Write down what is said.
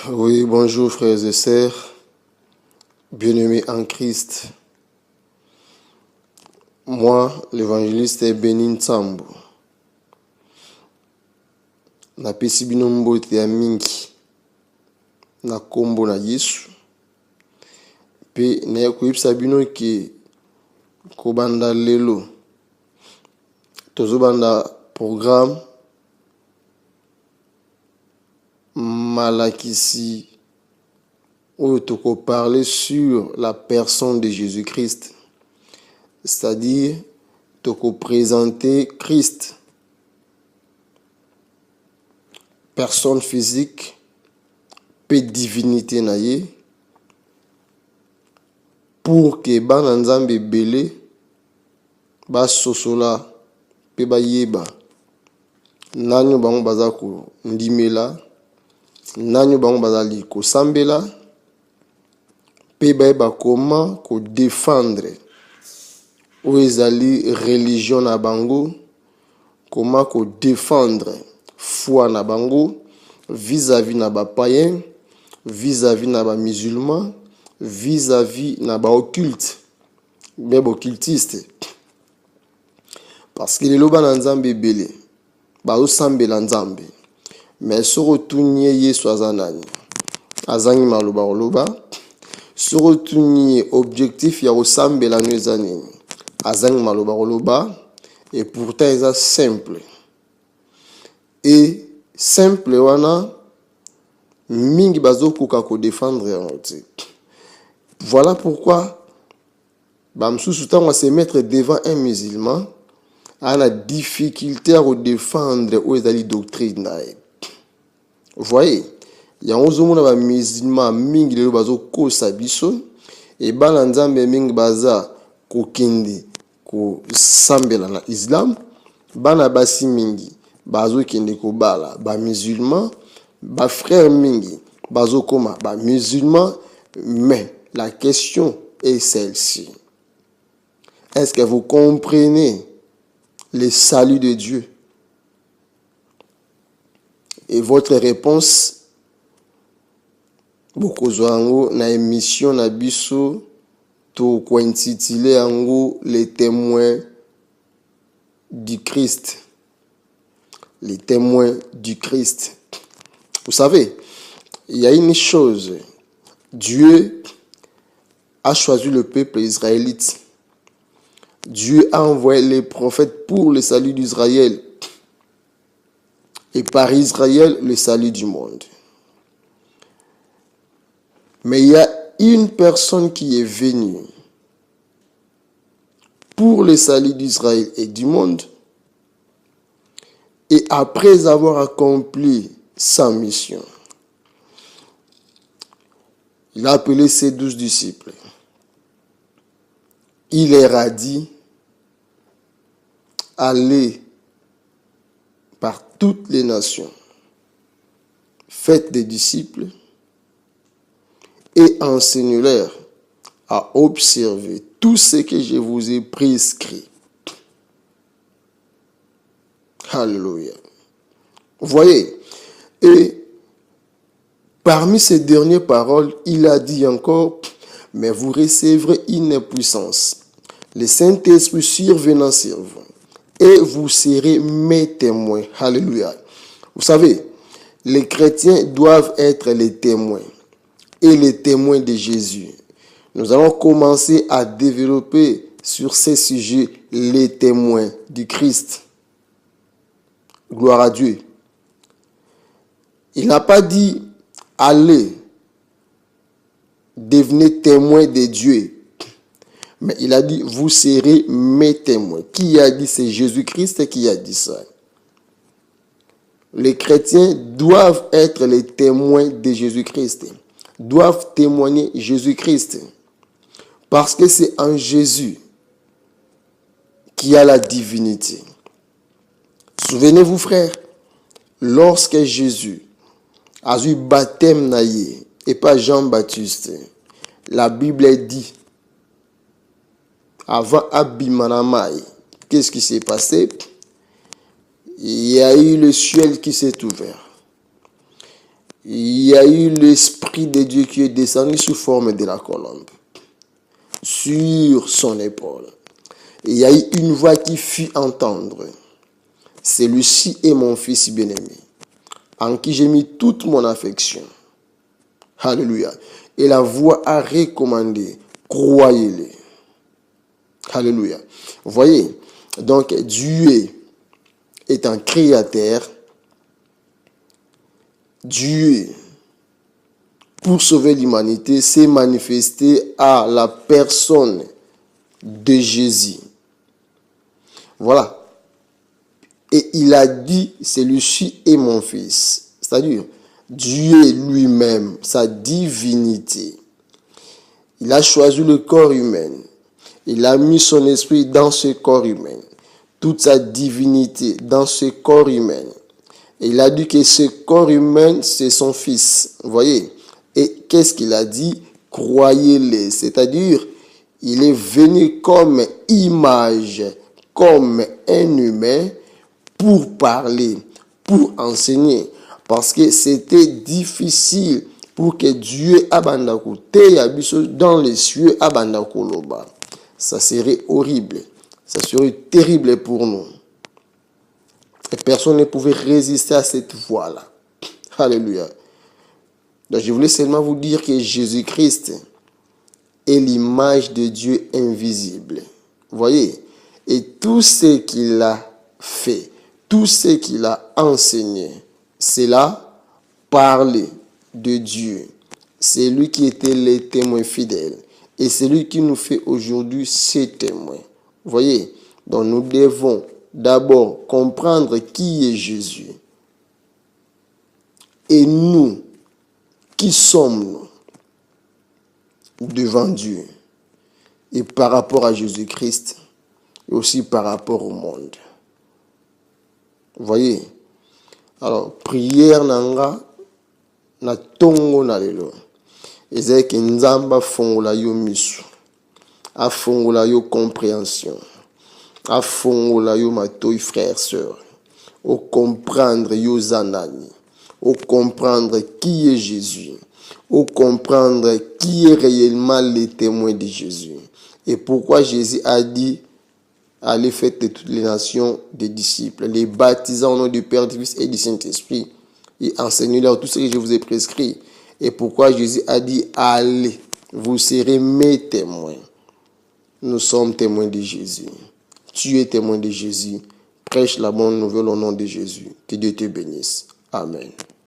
Oui, bonjour frères et sœurs, bien-aimés en Christ. Moi, l'évangéliste Benin Tsambo. Napesi bino mbote ya mingi na kombo na Yesu. Pe na koyebisa bino ke kobanda lelo tozobanda programme malakisi où toko parler sur la personne de Jésus-Christ. C'est-à-dire toko présenter Christ, personne physique, pe divinité na ye, pour que bana nzambe belé ba sosola pe ba yeba nanyo bango baza ko ndimela, nanyo bango bazali ko sambela, pe ba yeba comment ko défendre ou ezali religion na bango, comment ko défendre foi na bango vis-à-vis na ba païen, vis-à-vis na ba musulman, vis-à-vis na ba occulte, même occultiste. Parce que les loba na nzambe belé ba osambela nzambe, mais soko tunye Yesu azanani azangi maloba oloba, soko tunye objectif ya osambela no ezanini azangi maloba oloba, et pourtant eza simple. Et simple wana mingi bazokoka ko défendre yango te. Voilà pourquoi bamsusu tango se mettre devant un musulman a la difficulté à défendre ou ezali doctrine na ye. Vous voyez, yango zomona ba musulman mingi lelo bazokosa biso et bana nzambe mingi baza kokende ko sambela na Islam, bana basi mingi bazo kende ko bala ba musulman, ba frère mingi bazo koma ba musulman, mais la question est celle-ci. Est-ce que vous comprenez le salut de Dieu? Et votre réponse, bokozwango na émission na biso to ko intitulé ango les témoins du Christ. Les témoins du Christ. Vous savez, il y a une chose. Dieu a choisi le peuple israélite. Dieu a envoyé les prophètes pour le salut d'Israël. Et par Israël, le salut du monde. Mais il y a une personne qui est venue pour le salut d'Israël et du monde. Et après avoir accompli sa mission, il a appelé ses 12 disciples. Il leur a dit, allez par toutes les nations, faites des disciples et enseignez-leur à observer tout ce que je vous ai prescrit. Alléluia. Vous voyez, et parmi ces dernières paroles, il a dit encore, mais vous recevrez une puissance. Le Saint-Esprit survenant sur vous. Et vous serez mes témoins. Alléluia. Vous savez, les chrétiens doivent être les témoins. Et les témoins de Jésus. Nous allons commencer à développer sur ces sujets les témoins du Christ. Gloire à Dieu. Il n'a pas dit, allez, devenez témoins de Dieu. Mais il a dit, vous serez mes témoins. Qui a dit? C'est Jésus-Christ qui a dit ça. Les chrétiens doivent être les témoins de Jésus-Christ. Doivent témoigner Jésus-Christ. Parce que c'est en Jésus qui a la divinité. Souvenez-vous, frères, lorsque Jésus a eu baptême naïe et pas Jean-Baptiste, la Bible dit, avant Abimanamai, qu'est-ce qui s'est passé? Il y a eu le ciel qui s'est ouvert. il y a eu l'Esprit de Dieu qui est descendu sous forme de la colombe sur son épaule. Il y a eu une voix qui fit entendre: celui-ci est mon fils bien-aimé, en qui j'ai mis toute mon affection. Alléluia. Et la voix a recommandé: croyez-le. Alléluia. Vous voyez, donc Dieu est un créateur. Dieu, pour sauver l'humanité, s'est manifesté à la personne de Jésus. Voilà. Et il a dit: celui-ci est mon fils. C'est-à-dire, Dieu lui-même, sa divinité, il a choisi le corps humain. Il a mis son esprit dans ce corps humain. Toute sa divinité dans ce corps humain. Et il a dit que ce corps humain, c'est son fils. Vous voyez? Et qu'est-ce qu'il a dit? Croyez-le. C'est-à-dire, il est venu comme image, comme un humain, pour parler, pour enseigner. Parce que c'était difficile pour que Dieu abandako te dans les cieux abandako loba. Ça serait horrible. Ça serait terrible pour nous. Et personne ne pouvait résister à cette voix-là. Alléluia. Donc je voulais seulement vous dire que Jésus-Christ est l'image de Dieu invisible. Vous voyez? Et tout ce qu'il a fait, tout ce qu'il a enseigné, c'est là parler de Dieu. C'est lui qui était le témoin fidèle. Et c'est lui qui nous fait aujourd'hui ses témoins. Vous voyez? Donc nous devons d'abord comprendre qui est Jésus. Et nous, qui sommes-nous devant Dieu? Et par rapport à Jésus-Christ, et aussi par rapport au monde. Vous voyez? Alors, prière nanga na tongo na lelo. Ezeki nzamba fongola yo misu. Afongola yo compréhension. Afongola yo matoi frères, sœurs. Au comprendre yo zanani. Au comprendre qui est Jésus. Au comprendre qui est réellement le témoin de Jésus. Et pourquoi Jésus a dit: allez faire de toutes les nations des disciples, les baptisant au nom du Père, du Fils et du Saint-Esprit, et enseignez-leur tout ce que je vous ai prescrit. Et pourquoi Jésus a dit: allez, vous serez mes témoins. Nous sommes témoins de Jésus. Tu es témoin de Jésus. Prêche la bonne nouvelle au nom de Jésus. Que Dieu te bénisse. Amen.